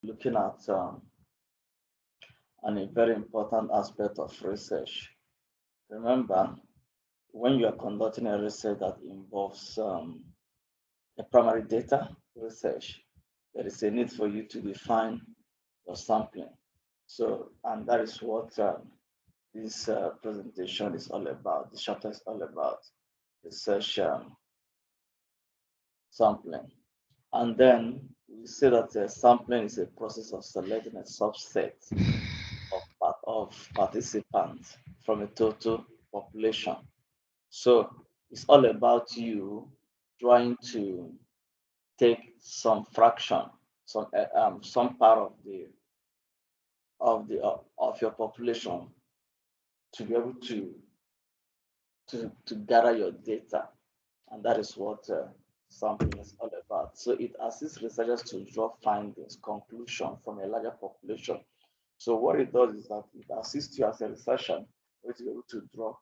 looking at a very important aspect of research. Remember, when you are conducting a research that involves a primary data research, there is a need for you to define your sampling. So, and that is what this presentation is all about. The chapter is all about research sampling. And then we say that sampling is a process of selecting a subset of participants from a total population. So it's all about you trying to take some fraction, some part of of your population to be able to gather your data, and that is what sampling is all about. So it assists researchers to draw findings, conclusion from a larger population. So what it does is that it assists you as a researcher to be able to draw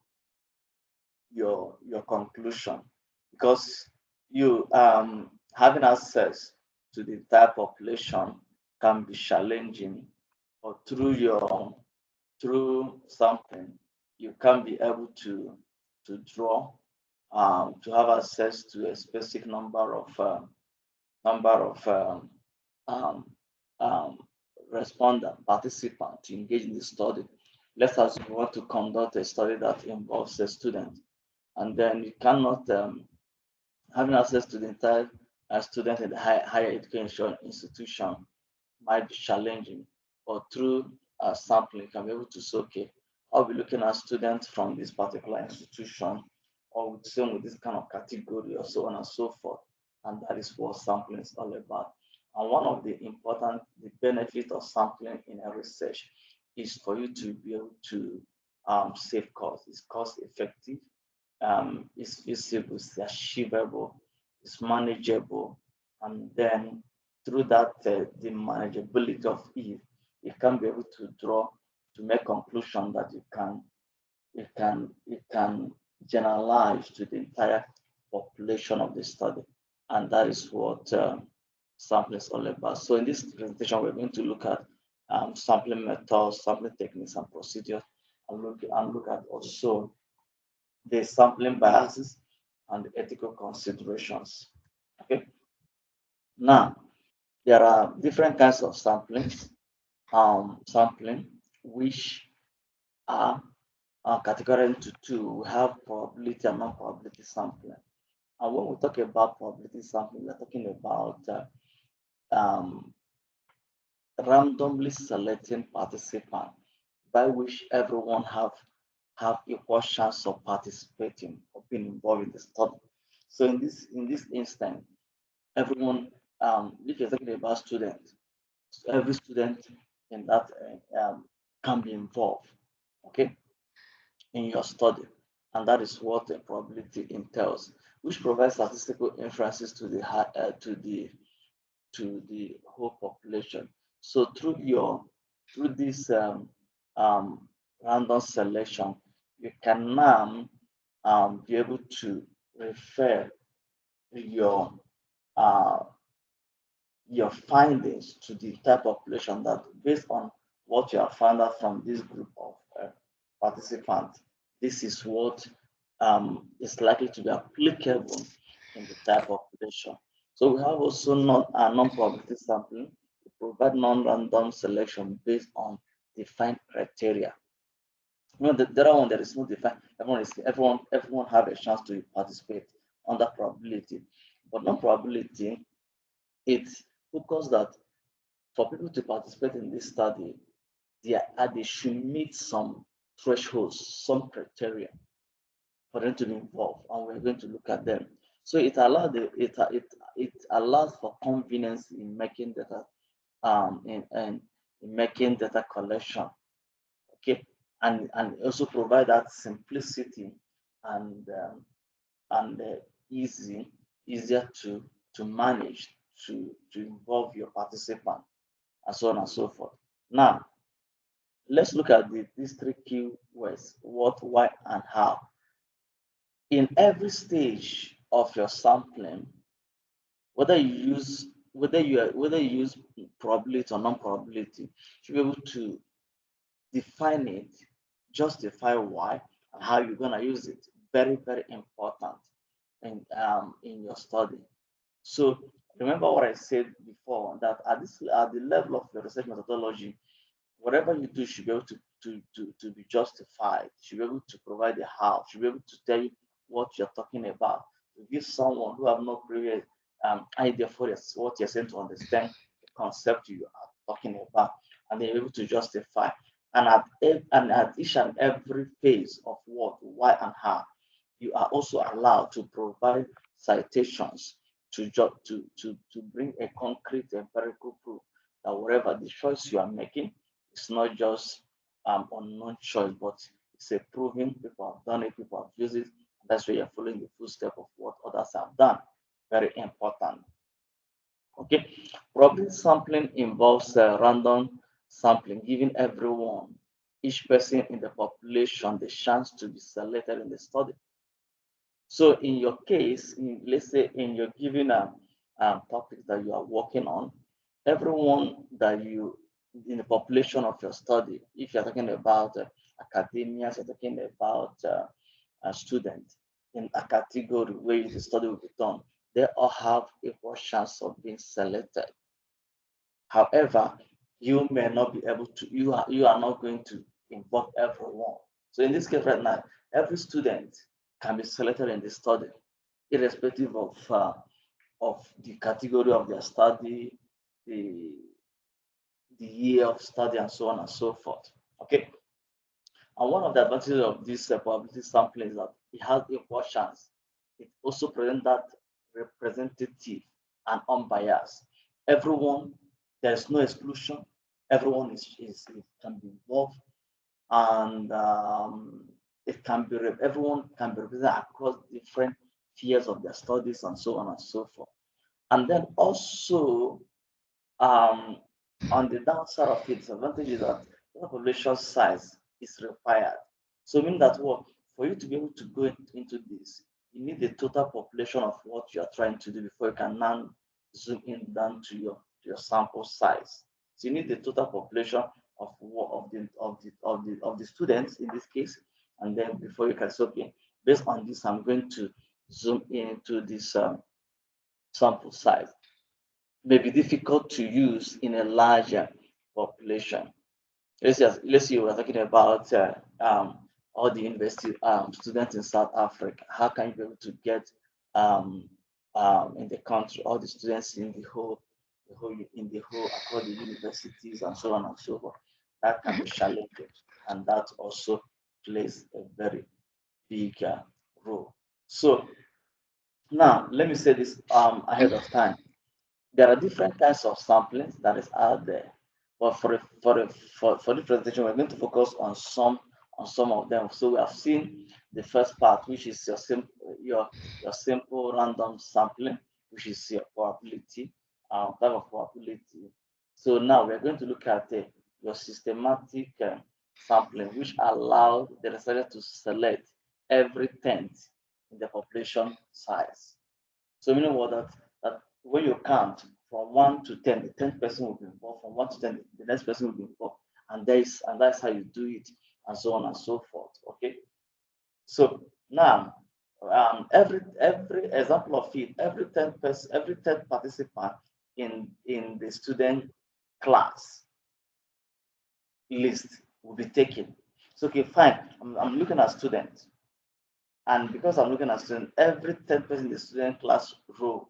your conclusion, because you having access to the entire population can be challenging, or through something you can be able to draw to have access to a specific number of um, um, respondent participant to engage in the study. Let's assume you want to conduct a study that involves a student, and then you cannot having access to the entire student in the higher education institution might be challenging, but through sampling, you can be able to say, okay, I'll be looking at students from this particular institution, or with same with this kind of category, or so on and so forth. And that is what sampling is all about. And one of the benefit of sampling in a research is for you to be able to save costs. It's cost effective, it's feasible, it's achievable, it's manageable, and then through that the manageability of it, you can be able to draw to make conclusion that you can generalize to the entire population of the study, and that is what sampling is all about. So in this presentation, we're going to look at sampling methods, sampling techniques, and procedures, and look at also the sampling biases and the ethical considerations. Okay. Now, there are different kinds of sampling, which are categorized into two. We have probability and non-probability sampling. And when we talk about probability sampling, we're talking about um, randomly selecting participants by which everyone have equal chance of participating or being involved in the study. So in this instance, everyone, if you're talking about students, every student in that can be involved, okay, in your study, and that is what the probability entails, which provides statistical inferences to to the whole population. So through this random selection, you can now be able to refer your uh, your findings to the type of population that based on what you have found out from this group of participants, this is what is likely to be applicable in the type of population. So we have also non-probability sampling to provide non-random selection based on defined criteria. You know, the other one there is no defined. Everyone have a chance to participate under probability, but non-probability it's focused that for people to participate in this study, they should meet some thresholds, some criteria for them to be involved, and we're going to look at them. So it allows for convenience in making data in making data collection, okay, and also provide that simplicity and and easier to manage to involve your participant and so on and so forth. Now let's look at these three key words: what, why, and how. In every stage of your sampling, whether you use whether you use probability or non-probability, you should be able to define it, justify why, and how you're gonna use it. Very, very important in your study. So remember what I said before, that at the level of your research methodology, whatever you do should be able to be justified, should be able to provide a how, should be able to tell you what you're talking about, to give someone who have no previous idea for what you're saying to understand the concept you are talking about, and they're able to justify. And at each and every phase of what, why, and how, you are also allowed to provide citations to bring a concrete empirical proof that whatever the choice you are making, it's not just unknown choice, but it's a proven, people have done it, people have used it. That's why you're following the footstep of what others have done. Very important. Okay, probability sampling involves random sampling, giving everyone, each person in the population, the chance to be selected in the study. So in your case, let's say in your given topic that you are working on, everyone that you in the population of your study, if you're talking about academia, you're talking about a student in a category where the study will be done, they all have equal chance of being selected. However, you may not be able to, you are not going to involve everyone. So in this case right now, every student can be selected in the study, irrespective of the category of their study, the the year of study, and so on and so forth. Okay. And one of the advantages of this probability sampling is that it has equal chance. It also presents that representative and unbiased. Everyone, there's no exclusion. Everyone it can be involved, and it can be everyone can be represented across different fields of their studies, and so on and so forth. And then also um, on the downside of it, disadvantage is that the population size is required. So meaning that what for you to be able to go into this, you need the total population of what you are trying to do before you can now zoom in down to your sample size. So you need the total population of the students in this case, and then before you can say, okay, based on this, I'm going to zoom into this sample size. May be difficult to use in a larger population. Let's say we're talking about all the university students in South Africa. How can you be able to get in the country all the students in the whole across the universities and so on and so forth? That can be challenging, and that also plays a very big role. So now let me say this ahead of time. There are different kinds of samplings that is out there, but for this presentation, we're going to focus on some of them. So we have seen the first part, which is your simple random sampling, which is your probability, type of probability. So now we're going to look at your systematic sampling, which allows the researcher to select every tenth in the population size. So meaning what that when you count from 1 to 10, the 10th person will be involved. From 1 to 10, the next person will be involved, and that's how you do it, and so on and so forth. Okay. So now, every example of it, every 10th participant in the student class list will be taken. So okay, fine. I'm looking at students, and because I'm looking at students, every 10th person in the student class row,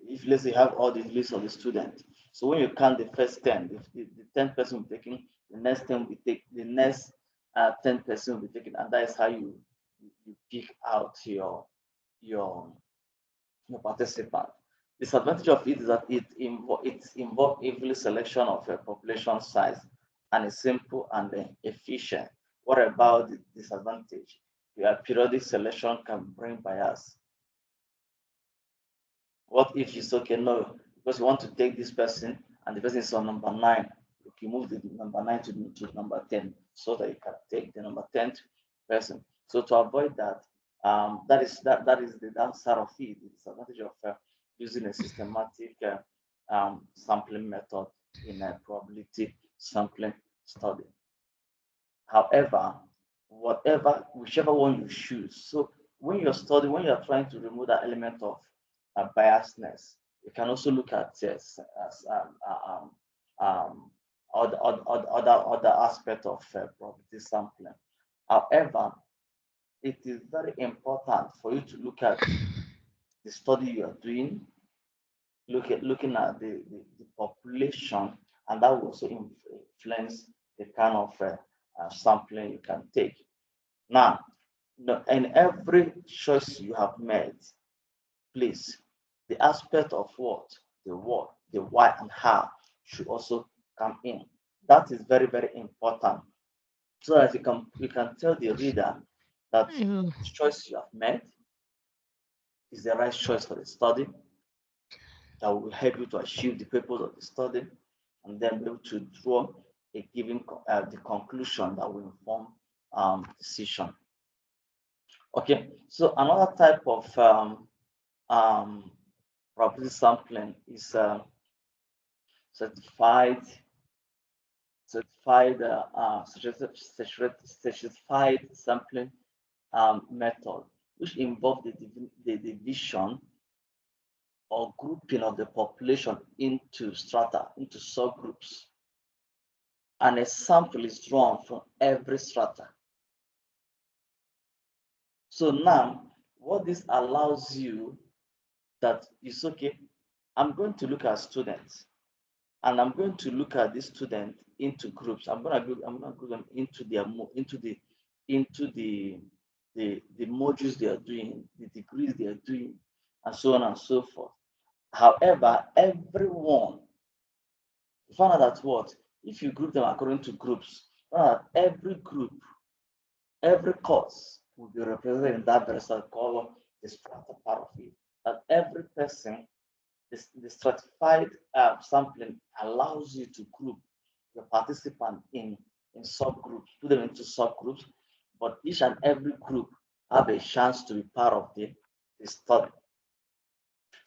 if let's say you have all the list of the students, so when you count the first 10, if the 10th person will be taken, the next 10 will be taken, the next 10th person will be taken, and that is how you pick out your your participant. Disadvantage of it is that it involves heavily selection of a population size, and is simple and efficient. What about the disadvantage? Your periodic selection can bring bias. What if you say, okay, no, because you want to take this person and the person is on number 9, you move the number 9 to number 10 so that you can take the number 10th person. So to avoid that, that is the downside of it, the disadvantage of using a systematic sampling method in a probability sampling study. However, whichever one you choose. So when you're studying, when you're trying to remove that element of biasness, you can also look at as other aspect of probability sampling. However, it is very important for you to look at the study you are doing, looking at the population, and that will also influence the kind of sampling you can take. Now, in every choice you have made, please, the aspect of what, the why, and how should also come in. That is very, very important. So that you can tell the reader that Yeah. the choice you have made is the right choice for the study that will help you to achieve the purpose of the study, and then be able to draw a given the conclusion that will inform decision. Okay, so another type of um, probability sampling is certified certified sampling method, which involve the division or grouping of the population into strata, into subgroups, and a sample is drawn from every strata. So now, what this allows you that is okay, I'm going to look at students, and I'm going to look at this student into groups. I'm gonna group them into the modules they are doing, the degrees they are doing, and so on and so forth. However, everyone, you find out that what if you group them according to groups, find out that every group, every course will be represented in that very column, the strata part of it. That every person, the stratified sampling allows you to group your participant in subgroups, put them into subgroups, but each and every group have a chance to be part of the study.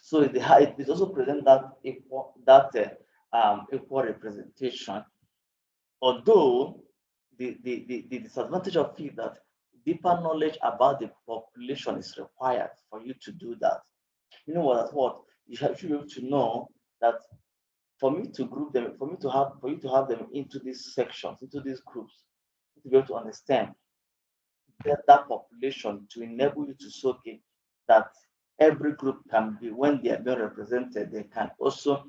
So it also present equal representation, although the disadvantage of it that deeper knowledge about the population is required for you to do that. You know what you should be able to know that for me to group them, for you to have them into these sections, into these groups, to be able to understand that population to enable you to soak in that every group can be, when they are being represented, they can also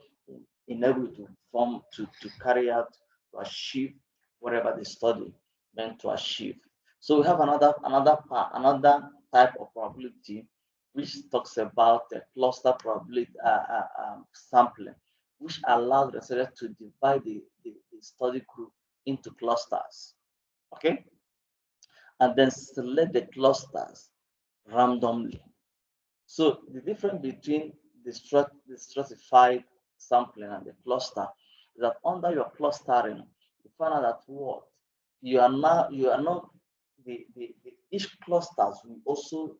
enable you to form to carry out, to achieve whatever the study meant to achieve. So we have another type of probability which talks about the cluster probability sampling, which allows researchers to divide the study group into clusters. Okay, and then select the clusters randomly. So the difference between the stratified sampling and the cluster is that under your clustering, you find out that what you are not each clusters will also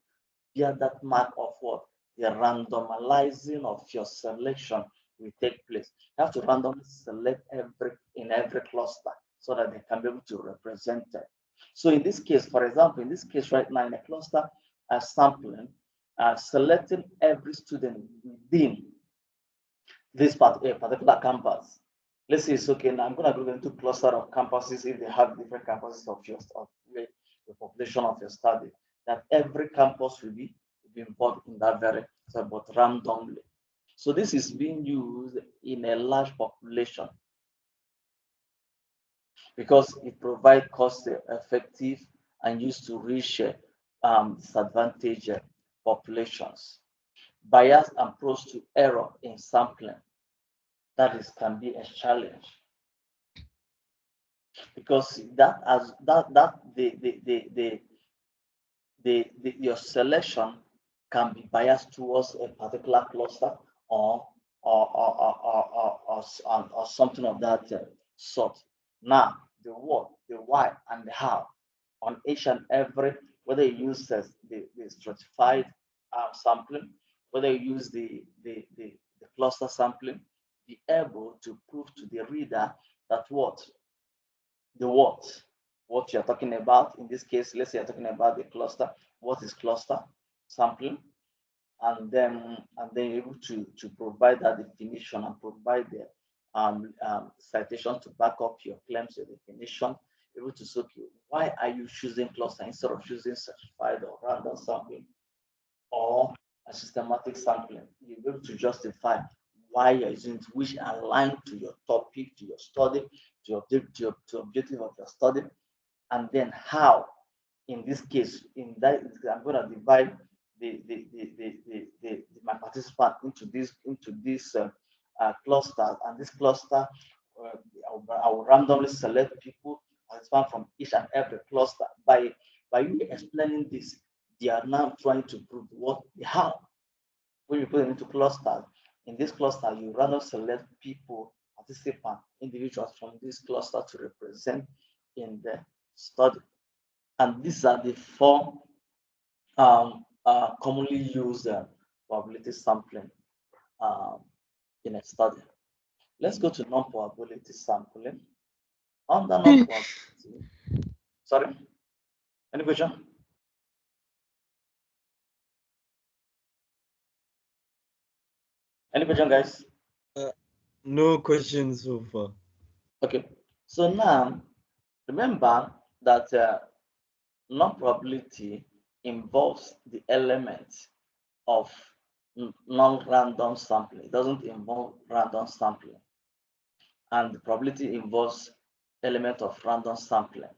bear that mark of what the randomizing of your selection will take place. You have to randomly select every cluster so that they can be able to represent it. So in this case, for example, in this case right now in a cluster sampling, selecting every student within this particular campus. Let's say it's okay. Now I'm going to go into cluster of campuses if they have different campuses of the population of your study. That every campus will be involved in that very, but randomly. So this is being used in a large population because it provides cost-effective and used to reach disadvantaged populations. Bias and prone to error in sampling, that is can be a challenge because that as that your selection can be biased towards a particular cluster or or something of that sort. Now, the what, the why, and the how on each and every, whether you use the stratified sampling whether you use the cluster sampling, be able to prove to the reader that what you're talking about. In this case, let's say you're talking about the cluster. What is cluster sampling? And then you're able to provide that definition and provide the citation to back up your claims, your definition. Able to say, okay, why are you choosing cluster instead of choosing certified or random sampling or a systematic sampling? You're able to justify why you're using it, which align to your topic, to your study, to objective of your study, and then how. In this case, in that, I'm going to divide my participant into this cluster, and this cluster, I will randomly select people participant from each and every cluster. By you explaining this, they are now trying to prove how. When you put them into clusters, in this cluster, you randomly select people, participants, individuals from this cluster to represent in the study. And these are the four commonly used probability sampling in a study. Let's go to non-probability sampling. Under non-probability, sorry, any question? Any question, guys? No questions so far. Okay, so now remember that non-probability involves the element of non-random sampling. It doesn't involve random sampling. And the probability involves element of random sampling,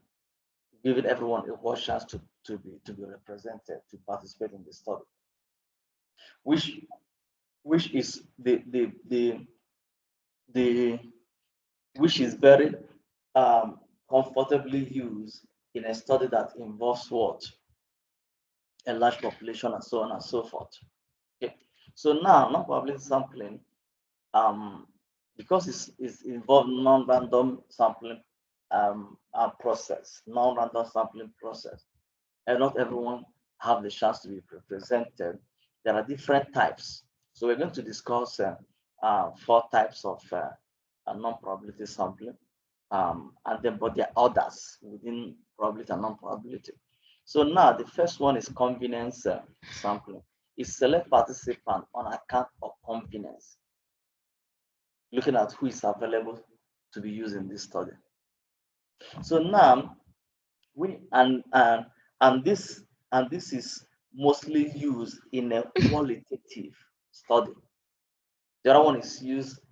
giving everyone equal chance to be represented, to participate in the study, which is the which is very comfortably used in a study that involves what? A large population and so on and so forth. Okay. So now non-probability sampling, because it's involved non-random sampling process, non-random sampling process, and not everyone have the chance to be represented. There are different types. So we're going to discuss four types of non-probability sampling, and then but there are others within probability and non-probability. So now the first one is convenience sampling. It select participant on account of convenience, looking at who is available to be used in this study. So now and this is mostly used in a qualitative study. The other one is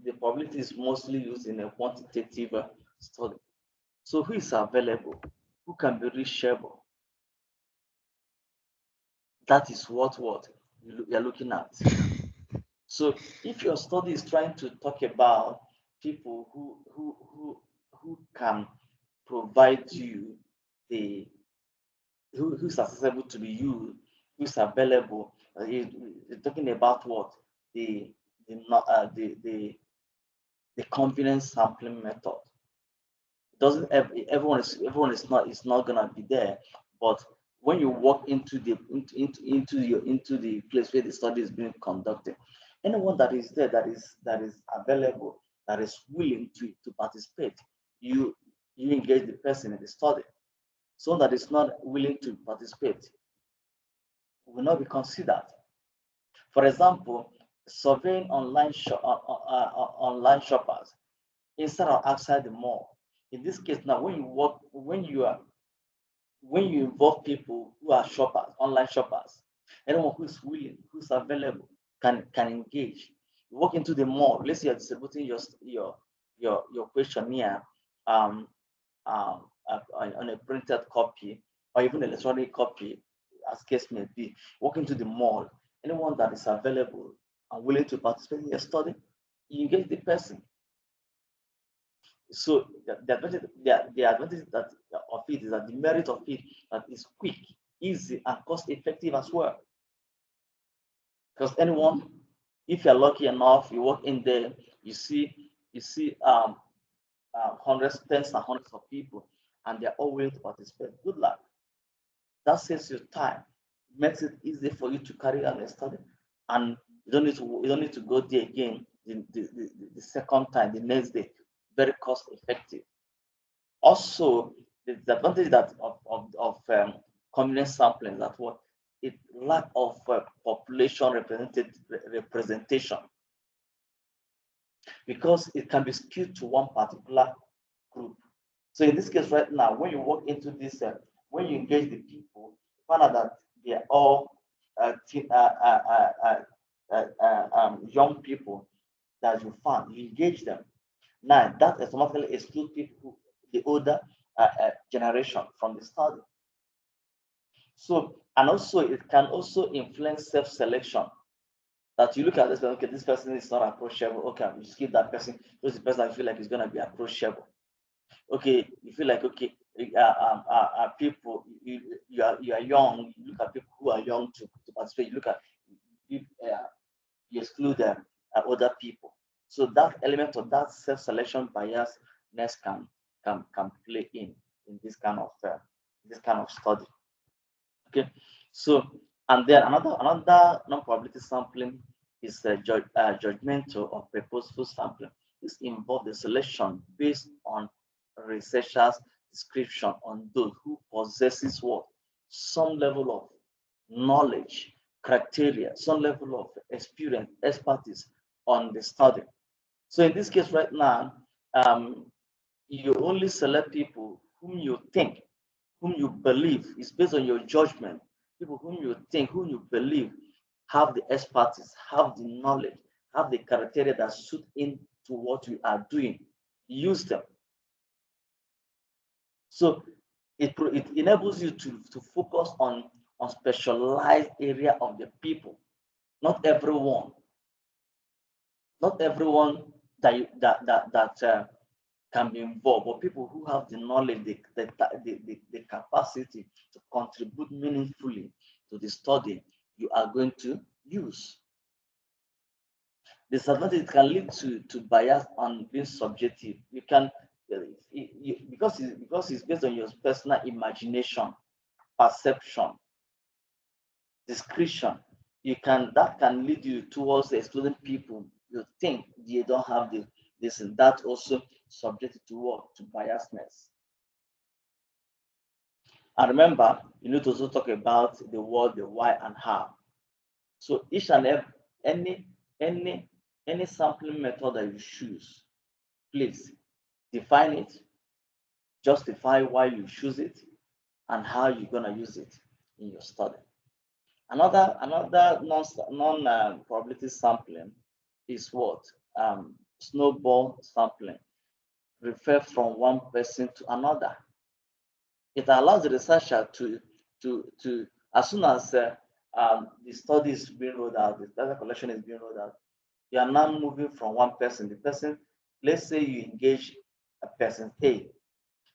the probability is mostly used in a quantitative study. So who is available? Who can be reachable? That is what you're looking at. So if your study is trying to talk about people who can provide you who's accessible to be used, who's available, you're talking about what the convenience sampling method. Doesn't everyone is not gonna be there, but when you walk into the place where the study is being conducted, anyone that is there that is available, that is willing to participate, you engage the person in the study. Someone that is not willing to participate will not be considered. For example, surveying online shoppers inside or outside the mall. In this case, now when you involve people who are shoppers, online shoppers, anyone who is willing, who's available, can engage. You walk into the mall. Let's say you're distributing your questionnaire on a printed copy or even electronic copy, as case may be. Walk into the mall. Anyone that is available and willing to participate in your study, you engage the person. So the advantage that of it is that the merit of it that is quick, easy, and cost effective as well. Because anyone, if you're lucky enough, you walk in there, you see hundreds, tens and hundreds of people, and they're all willing to participate. Good luck. That saves you time, makes it easy for you to carry out a study, and You don't need to go there again the second time, the next day. Very cost effective. Also, the advantage that of community sampling, that what it lack of population representation, because it can be skewed to one particular group. So in this case right now, when you walk into this, when you engage the people, you find out that they are all young people that you find, you engage them. Now that automatically excludes people, the older generation from the study. So, and also it can also influence self-selection. That you look at this person, okay, this person is not approachable. Okay, I'll just give that person, because the person I feel like is gonna be approachable. Okay, you feel like okay, people you are young. You look at people who are young to participate. You look at you, you exclude other people. So that element of that self-selection biasness can play in this kind of study. Okay, so and then another non-probability sampling is judgmental or purposeful sampling. This involves the selection based on researchers' description on those who possesses what some level of knowledge, criteria, some level of experience, expertise on the study. So in this case right now, you only select people whom you think, whom you believe is based on your judgment, people whom you think, whom you believe have the expertise, have the knowledge, have the criteria that suit into what we are doing. Use them. So it enables you to focus on specialized area of the people. Not everyone, not everyone that can be involved, but people who have the knowledge, the capacity to contribute meaningfully to the study you are going to use. Disadvantage can lead to bias and being subjective. You can because it's based on your personal imagination, perception, discretion. You can that can lead you towards excluding people you think they don't have this, and that also subjected to what to biasness. And remember, you need to also talk about the what, the why, and how. So each and every any any sampling method that you choose, please define it, justify why you choose it, and how you're gonna use it in your study. Another non probability sampling is what snowball sampling. Refer from one person to another. It allows the researcher to as soon as the study is being rolled out, the data collection is being rolled out, you are now moving from one person. The person, let's say you engage a person A.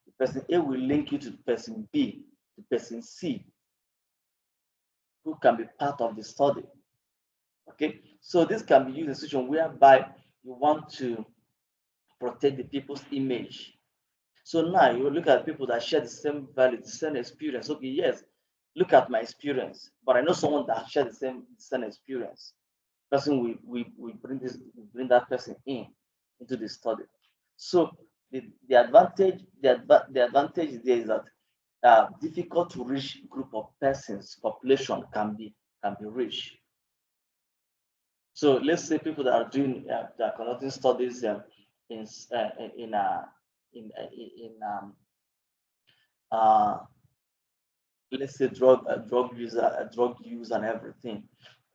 The person A will link you to the person B, the person C, who can be part of the study. Okay, so this can be used in a situation whereby you want to protect the people's image. So now you look at people that share the same value, the same experience. Okay, yes, look at my experience, but I know someone that shares the same experience. Person we bring that person into the study. So the advantage there is that difficult to reach group of persons population can be reached. So let's say people that are doing that are conducting studies in in uh, in uh, let's say drug use and everything.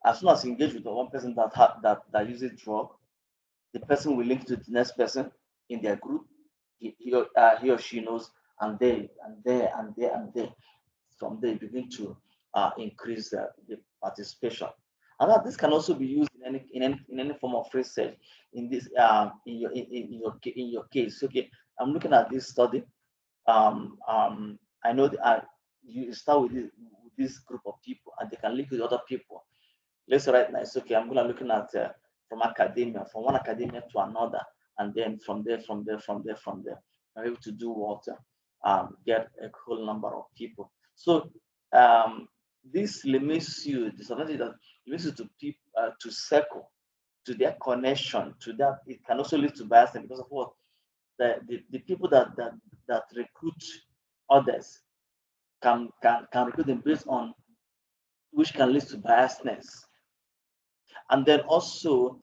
As soon as you engage with the one person that uses drug, the person will link to the next person in their group. He or she knows, and there and there and there and there. From there, you begin to increase the participation. And that this can also be used in any form of research. In this in your case, okay, I'm looking at this study. I know that you start with this group of people, and they can link with other people. Let's say right now, it's okay. I'm gonna looking at from academia, from one academia to another, and then from there, I'm able to do what get a whole number of people. So this limits you. Disadvantage that leads you to people to circle, to their connection, to that. It can also lead to biasness because of what the people that recruit others can recruit them based on, which can lead to biasness. And then also,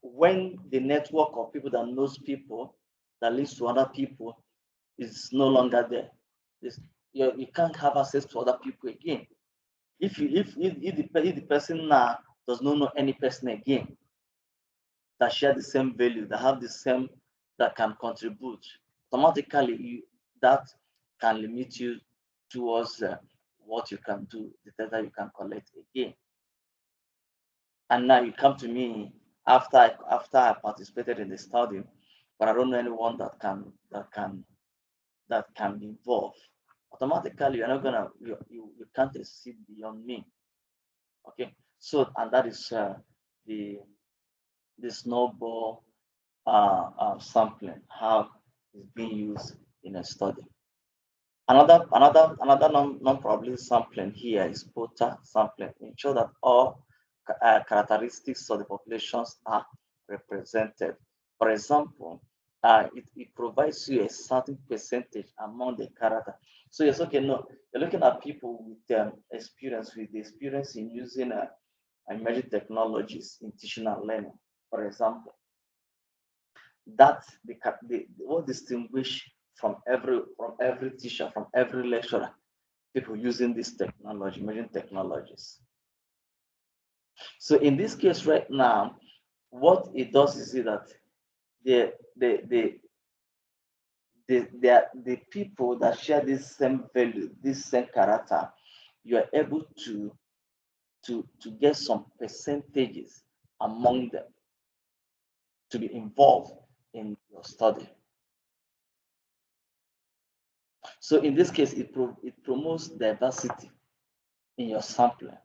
when the network of people that knows people that leads to other people is no longer there, you can't have access to other people again. If the person now does not know any person again that share the same value, that have the same, that can contribute, automatically that can limit you towards what you can do, the data you can collect again. And now you come to me after I participated in the study, but I don't know anyone that can be involved. Automatically, you're not gonna you can't exceed beyond me. Okay, so and that is the the snowball sampling, how it's being used in a study. Another non-probability sampling here is Porter sampling. Ensure that all characteristics of the populations are represented. For example, it provides you a certain percentage among the character. So it's okay. No, you're looking at people with experience in using emerging technologies in teaching and learning. For example, that the what distinguish from every teacher, from every lecturer, people using this technology, emerging technologies. So in this case right now, what it does is that the the the the people that share this same value, this same character, you are able to get some percentages among them to be involved in your study. So in this case, it promotes diversity in your sampling.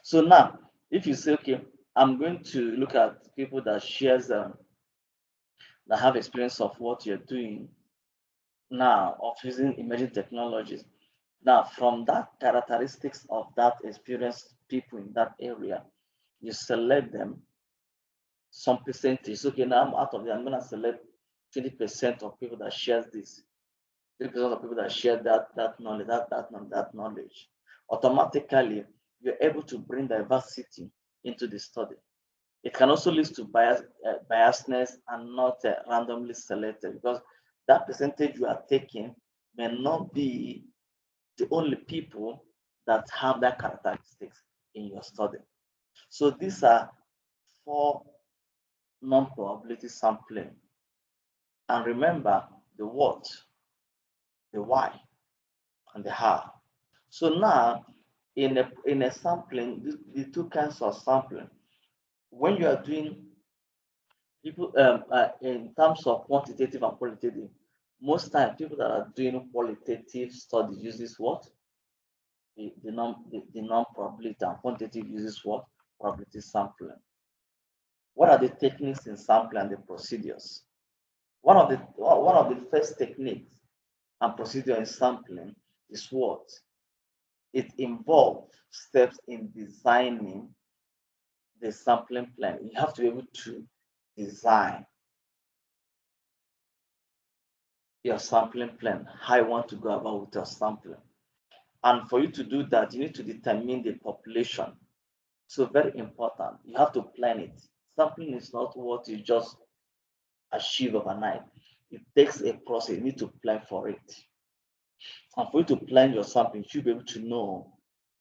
So now, if you say, okay, I'm going to look at people that shares that have experience of what you're doing now, of using emerging technologies. Now, from that characteristics of that experienced people in that area, you select them some percentage. Okay, now I'm out of there. I'm gonna select 20% of people that shares this, 20% of people that share that knowledge, that knowledge. Automatically, you're able to bring diversity into the study. It can also lead to biasness and not randomly selected, because that percentage you are taking may not be the only people that have that characteristics in your study. So these are 4 non-probability sampling. And remember the what, the why, and the how. So now, in a sampling, the 2 kinds of sampling, when you are doing people in terms of quantitative and qualitative, most times people that are doing qualitative studies uses what? The non-probability, and quantitative uses what? Probability sampling. What are the techniques in sampling and the procedures? One of the first techniques and procedure in sampling is what? It involves steps in designing the sampling plan. You have to be able to design your sampling plan, how you want to go about with your sampling. And for you to do that, you need to determine the population. So very important, you have to plan it. Sampling is not what you just achieve overnight. It takes a process, you need to plan for it. And for you to plan your sampling, you should be able to know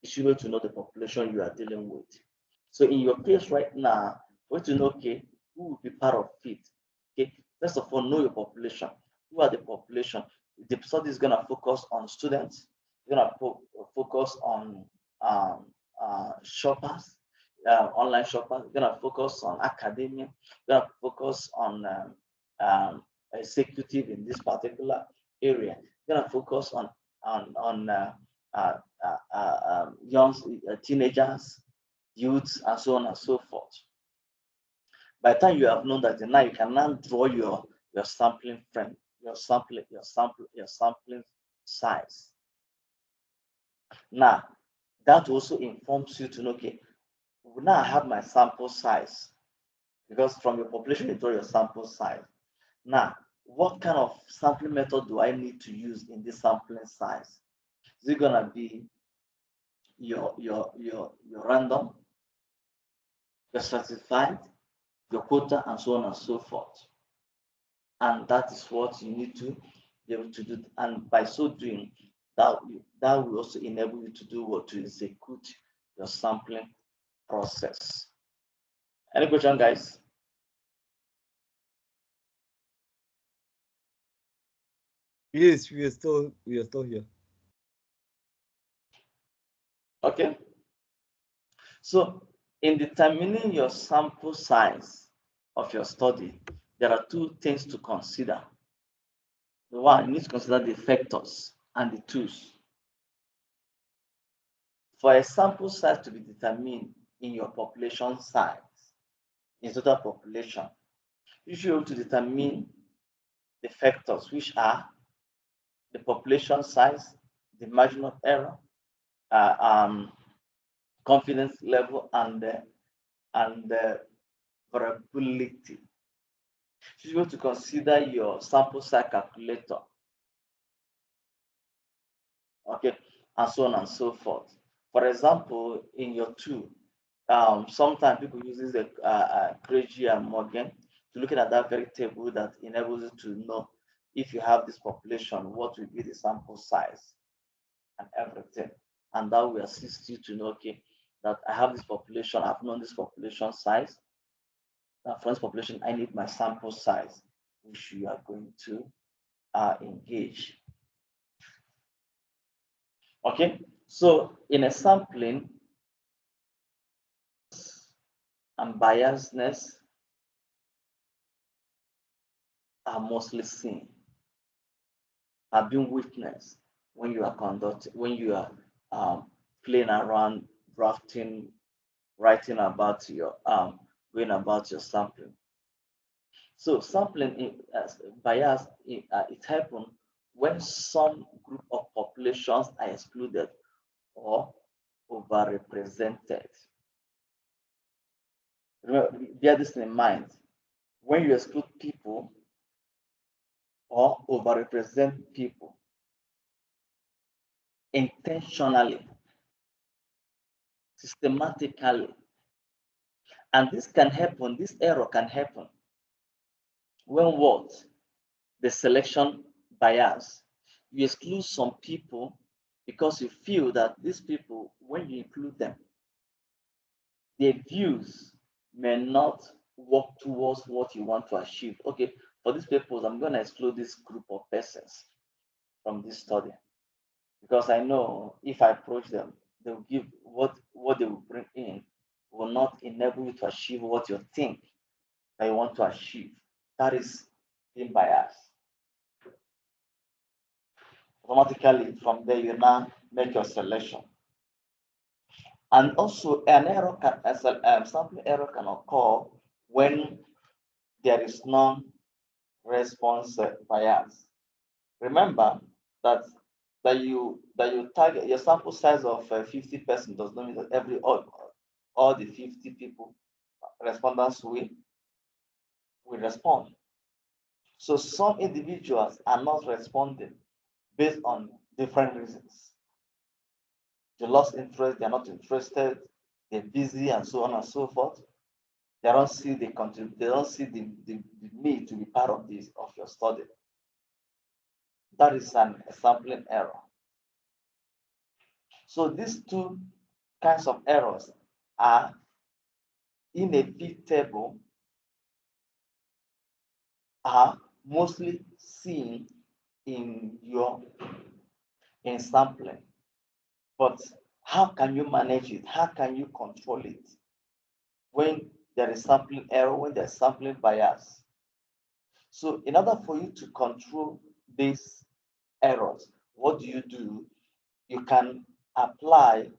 the population you are dealing with. So in your case right now, for you to know, okay, who will be part of it? Okay, first of all, know your population. Who are the population? The study is going to focus on students. It's going to focus on shoppers, online shoppers. It's going to focus on academia. It's going to focus on executive in this particular area. It's going to focus on young teenagers, youths, and so on and so forth. By the time you have known that, now you can now draw your sampling frame, your sampling size. Now, that also informs you to know, okay, now I have my sample size, because from your population you draw your sample size. Now, what kind of sampling method do I need to use in this sampling size? Is it gonna be your random, your stratified, your quota, and so on and so forth? And that is what you need to be able to do. And by so doing, that will also enable you to do what, to execute your sampling process. Any question, guys? Yes, we are still here. Okay. So in determining your sample size of your study, there are two things to consider. The one, you need to consider the factors and the tools. For a sample size to be determined in your population size, in total population, you should be able to determine the factors, which are the population size, the margin of error, uh, um, confidence level, and the variability. You should be able to consider your sample size calculator, okay, and so on and so forth. For example, in your two, sometimes people uses the Craigie and Morgan to looking at that very table that enables you to know if you have this population, what will be the sample size and everything. And that will assist you to know, okay, that I have this population, I've known this population size. Now, for this population, I need my sample size, which you are going to engage. Okay, so in a sampling, and biasness are mostly seen, are being witnessed when you are when you are playing around, drafting, writing about your going about your sampling. So sampling bias, it happens when some group of populations are excluded or overrepresented. Remember, bear this in mind. When you exclude people or overrepresent people intentionally, systematically, and this can happen, this error can happen when what? The selection bias. You exclude some people because you feel that these people, when you include them, their views may not work towards what you want to achieve. Okay, for this purpose, I'm going to exclude this group of persons from this study because I know if I approach them, they'll give what they will bring in will not enable you to achieve what you think that you want to achieve. That is being biased. Automatically, from there, you now make your selection. And also, an error can, as a sampling error can occur when there is non-response bias. Remember that you target your sample size of 50% does not mean that all the 50 people respondents will respond. So some individuals are not responding based on different reasons. They lost interest, they're not interested, they're busy, and so on and so forth. They don't see they don't see the need to be part of this of your study. That is a sampling error. So these two kinds of errors are inevitable, are mostly seen in sampling. But how can you manage it? How can you control it when there is sampling error, when there's sampling bias? So in order for you to control these errors, what do? You can apply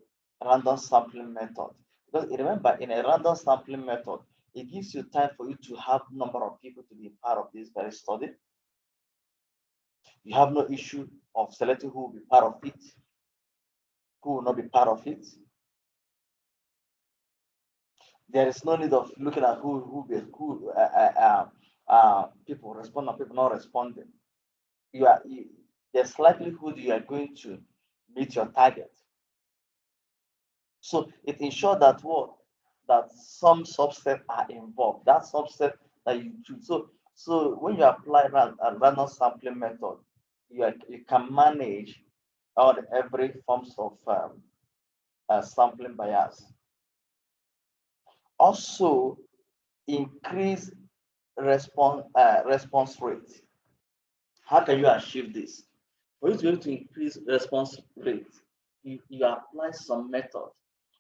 random sampling method. Because remember, in a random sampling method, it gives you time for you to have number of people to be part of this very study. You have no issue of selecting who will be part of it. who will not be part of it. There is no need of looking at people respond and people not responding. There's likelihood you are going to meet your target. So it ensures that that some subset are involved. That subset that you choose. So when you apply a random sampling method, you can manage every forms of sampling bias. Also, increase response rate. How can you achieve this? For you to be able to increase response rate, you apply some method.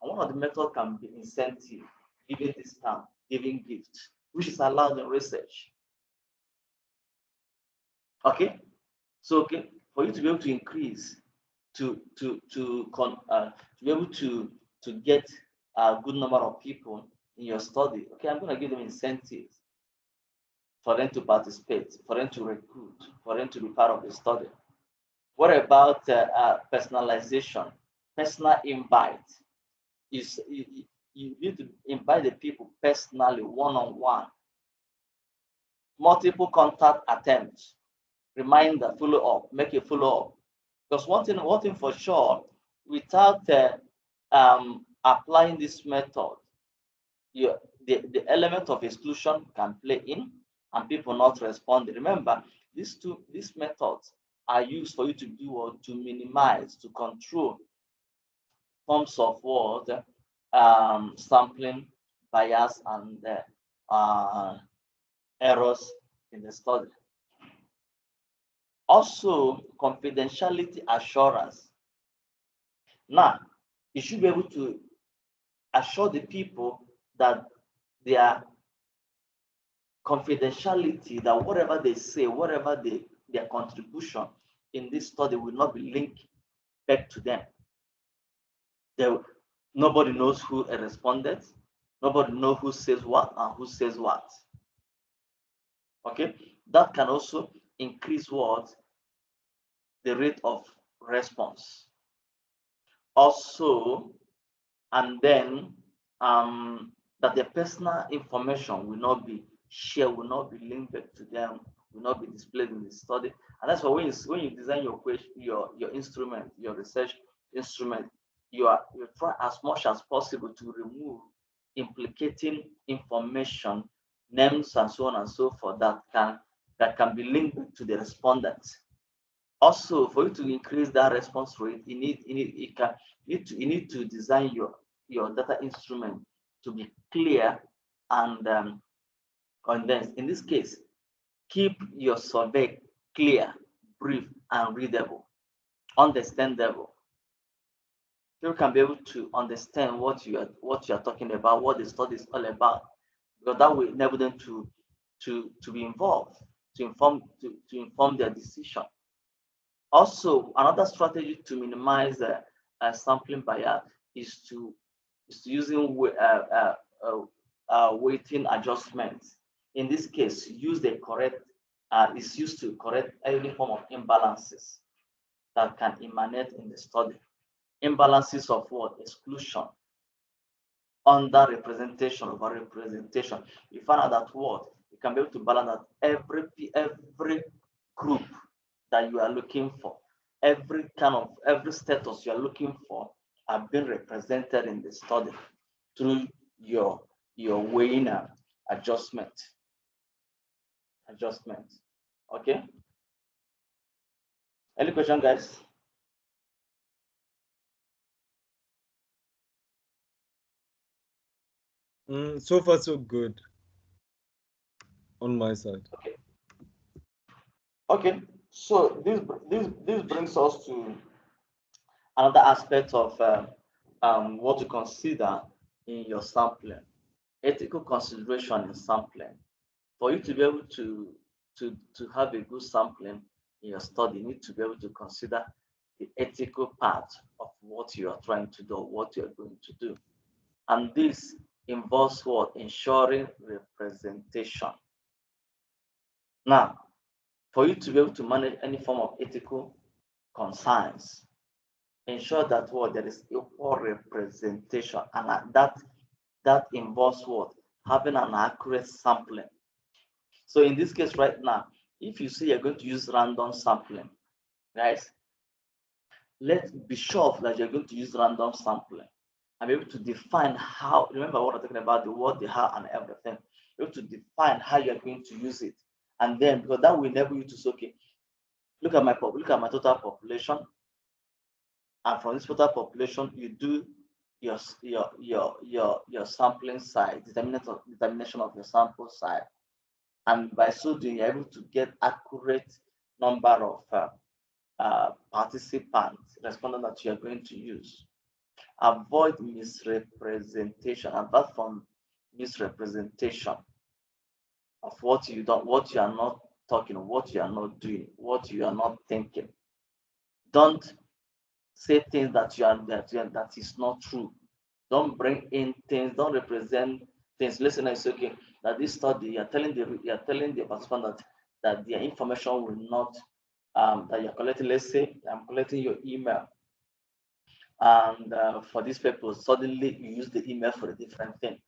And one of the methods can be incentive, giving discount, giving gift, which is allowed in research. Okay, so for you to be able to increase, to be able to get a good number of people in your study. Okay, I'm going to give them incentives for them to participate, for them to recruit, for them to be part of the study. What about personalization, personal invite? You need to invite the people personally, one-on-one. Multiple contact attempts, reminder, follow up, make a follow up. Because one thing for sure, without applying this method, the element of exclusion can play in and people not responding. Remember, these methods are used for you to do or to minimize, to control forms of what sampling bias and errors in the study. Also, confidentiality assurance. Now, you should be able to assure the people that their confidentiality, that whatever they say, whatever their contribution in this study will not be linked back to them. Nobody knows who responded. Nobody knows who says what and who says what. Okay, that can also increase the rate of response. Also, and then that their personal information will not be shared, will not be linked back to them, will not be displayed in the study. And that's why when you design your instrument, your research instrument, you try as much as possible to remove implicating information, names, and so on and so forth that can be linked to the respondents. Also, for you to increase that response rate, you need to design your data instrument to be clear and condensed. In this case, keep your survey clear, brief, and readable, understandable. People can be able to understand what you are talking about, what the study is all about, because that will enable them to be involved, to inform their decision. Also, another strategy to minimize sampling bias is to using weighting adjustments. In this case, is used to correct any form of imbalances that can emanate in the study. Imbalances of what? Exclusion, underrepresentation, overrepresentation. You find out that you can be able to balance that every group that you are looking for, every status you are looking for have been represented in the study through your weighing adjustment. Okay. Any question, guys? So far, so good on my side. Okay. So this brings us to another aspect of what to consider in your sampling. Ethical consideration in sampling. For you to be able to have a good sampling in your study, you need to be able to consider the ethical part of what you are trying to do, what you are going to do. And this involves what? Ensuring representation. Now, for you to be able to manage any form of ethical concerns, ensure that what there is equal representation, and that involves what? Having an accurate sampling. So in this case right now, if you say you're going to use random sampling, guys, let's be sure that you're going to use random sampling and be able to define how. Remember what I'm talking about, the what, the how, and everything. Be able to define how you're going to use it, and then because that will enable you to say, okay, look at my total population, and from this total population, you do your sampling size, determination of your sample size, and by so doing, you're able to get accurate number of participants, respondents that you're going to use. Avoid misrepresentation. Apart from misrepresentation of what you don't, what you are not talking, what you are not doing, what you are not thinking. Don't say things that is not true. Don't bring in things. Don't represent things. Listen, it's okay that this study you're telling the participant that their information will not that you're collecting. Let's say I'm collecting your email, and for this purpose, suddenly you use the email for a different thing.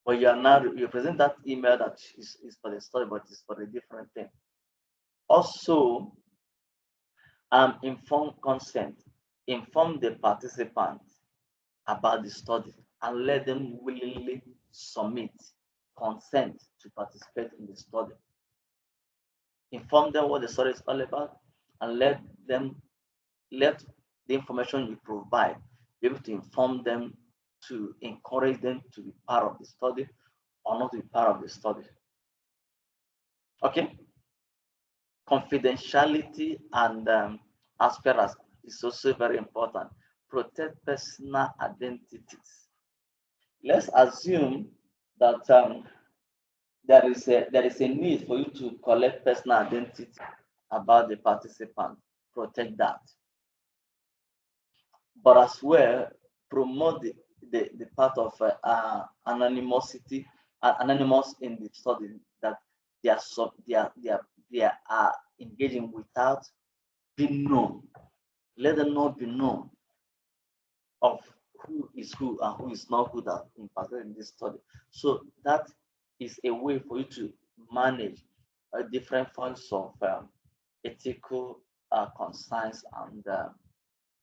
But you present that email that is for the study, but it's for a different thing. Also, informed consent. Inform the participants about the study and let them willingly submit consent to participate in the study. Inform them what the study is all about and let the information you provide be able to inform them, to encourage them to be part of the study or not to be part of the study. Okay? Confidentiality and aspiracy is also very important. Protect personal identities. Let's assume that there is a need for you to collect personal identity about the participant. Protect that, but as well promote the part of anonymity, anonymous in the study, that they are engaging without being known. Let them not be known of who is who and who is not who that impacted in this study. So that is a way for you to manage different forms of ethical concerns and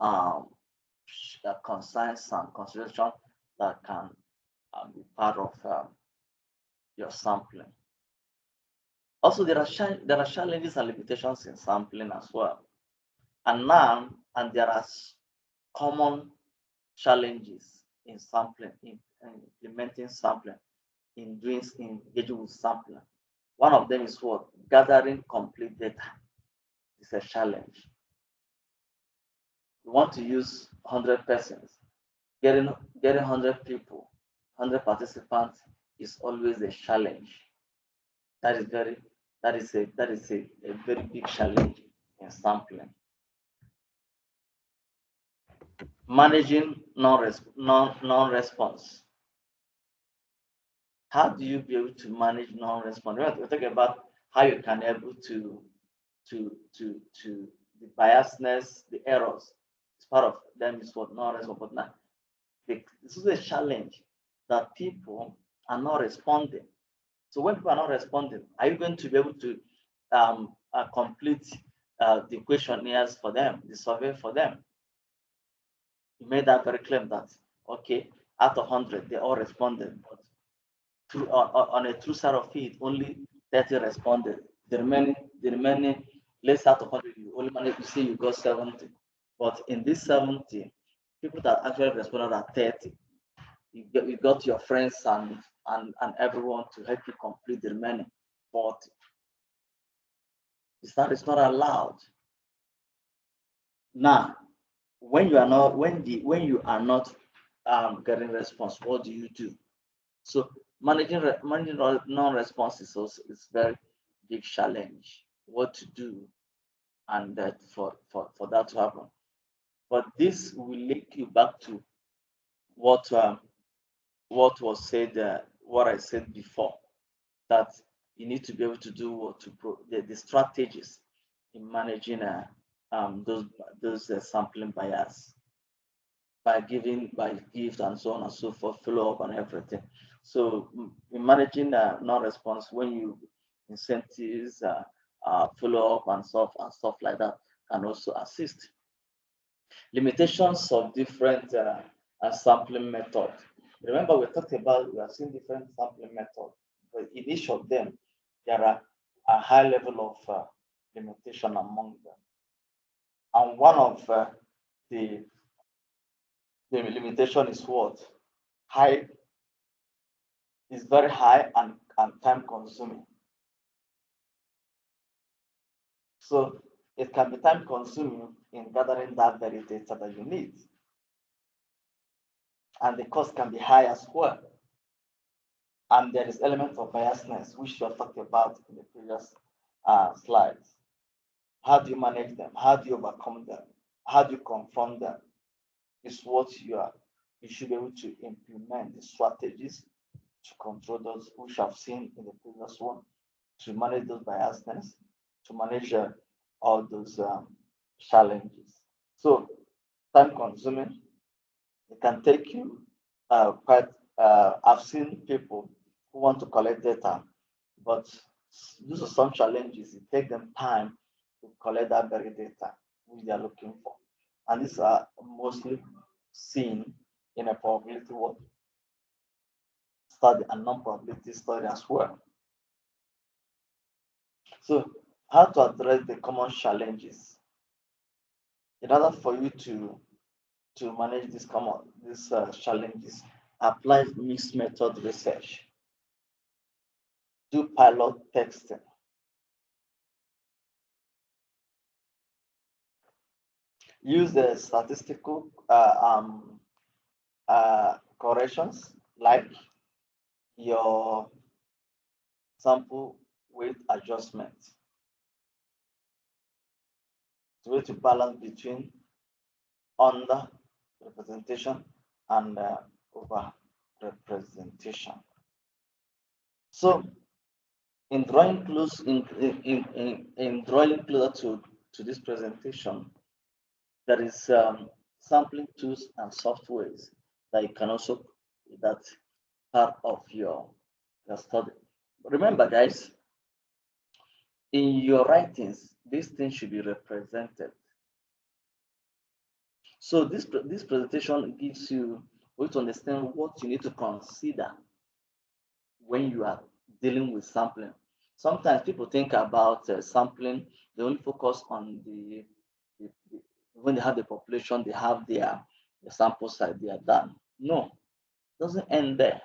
um, concerns and consideration that can be part of your sampling. Also, there are challenges and limitations in sampling as well, and there are common challenges in sampling, in implementing sampling, in engaging with sampling. One of them is what? Gathering complete data is a challenge. You want to use 100 persons, getting 100 people, 100 participants is always a challenge. That is a very big challenge in sampling. Managing non-response. How do you be able to manage non-response? We're talking about how you can able to the biasness, the errors. It's part of them is what non-response. But now, this is a challenge that people are not responding. So when people are not responding, are you going to be able to complete the questionnaires for them, the survey for them? You made that very clear that, okay, out of 100, they all responded, but on a true side of it, only 30 responded. The remaining, let's out of 100, you only managed to see you got 70. But in this 70, people that actually responded are 30. You got your friends and everyone to help you complete the remaining 40. It's not allowed. Now, when you are not getting response, what do you do? So managing non-response is very big challenge. What to do, and that for that to happen. But this will link you back to what was said, what I said before, that you need to be able to do what the strategies in managing those sampling bias by giving by gift and so on and so forth, follow up and everything. So in managing non-response, when you incentives, follow up and stuff like that can also assist. Limitations of different sampling methods. Remember, we have seen different sampling methods, but in each of them, there are a high level of limitation among them. And one of the, the limitation is what? High is very high and time consuming. So it can be time consuming in gathering that very data that you need. And the cost can be high as well. And there is element of biasness, which we have talked about in the previous slides. How do you manage them? How do you overcome them? How do you confront them? Is what you should be able to implement the strategies to control those, which I've seen in the previous one, to manage those biasness, to manage all those challenges. So time consuming, it can take you quite. I've seen people who want to collect data, but due to some challenges, it takes them time to collect that very data which they are looking for. And these are mostly seen in a probability study and non-probability study as well. So, how to address the common challenges? In order for you to manage these challenges, apply mixed method research, do pilot testing, use the statistical corrections like your sample weight adjustment to balance between under representation and over representation. So in drawing close in drawing closer to this presentation, there is sampling tools and softwares that you can also that part of your study. Remember, guys, in your writings, these things should be represented. So this presentation gives you a way to understand what you need to consider when you are dealing with sampling. Sometimes people think about sampling, they only focus on the when they have the population, they have the sample size, they are done. No, it doesn't end there.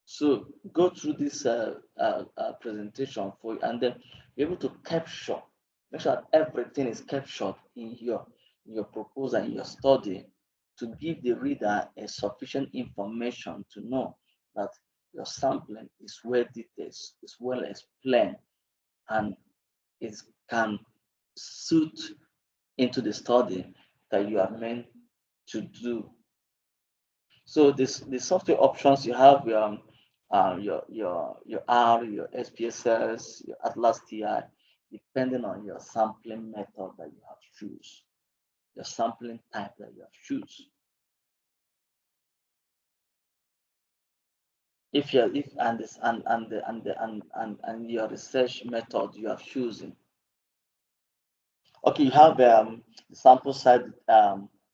So go through this presentation for you, and then be able to capture, make sure that everything is captured in your proposal, in your study, to give the reader a sufficient information to know that your sampling is well detailed, is well explained, and it can suit into the study that you are meant to do. So the software options you have your R, your SPSS, your Atlas TI, depending on your sampling method that you have choose, your sampling type that you have choose. If you're if and this and your research method you have chosen. Okay, you have the sample size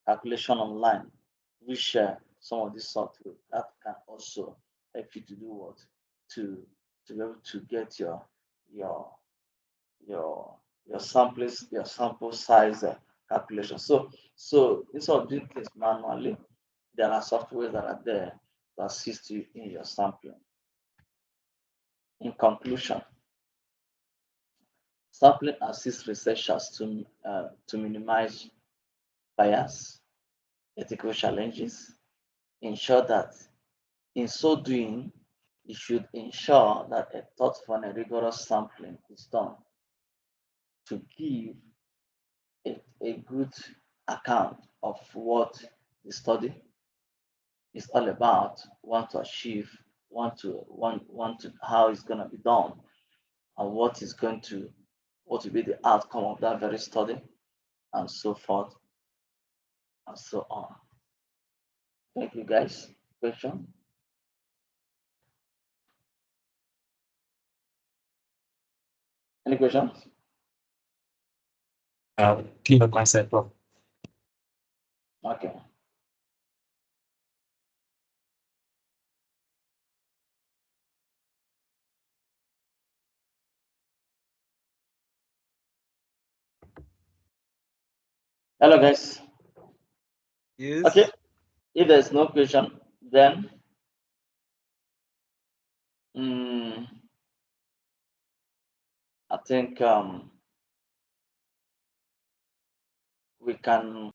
calculation online, which some of this software that can also help you to do what to be able to get your your your sample size calculation. So instead of doing things manually, there are softwares that are there to assist you in your sampling. In conclusion, sampling assists researchers to minimize bias, ethical challenges, ensure that in so doing, it should ensure that a thoughtful and a rigorous sampling is done to give a good account of what the study is all about, want to achieve, want to how it's going to be done, and what will be the outcome of that very study, and so forth and so on. Thank you, guys. Question? Any questions? Clear concept, Prof. Okay. Hello, guys. Yes. Okay. If there's no question, then I think we can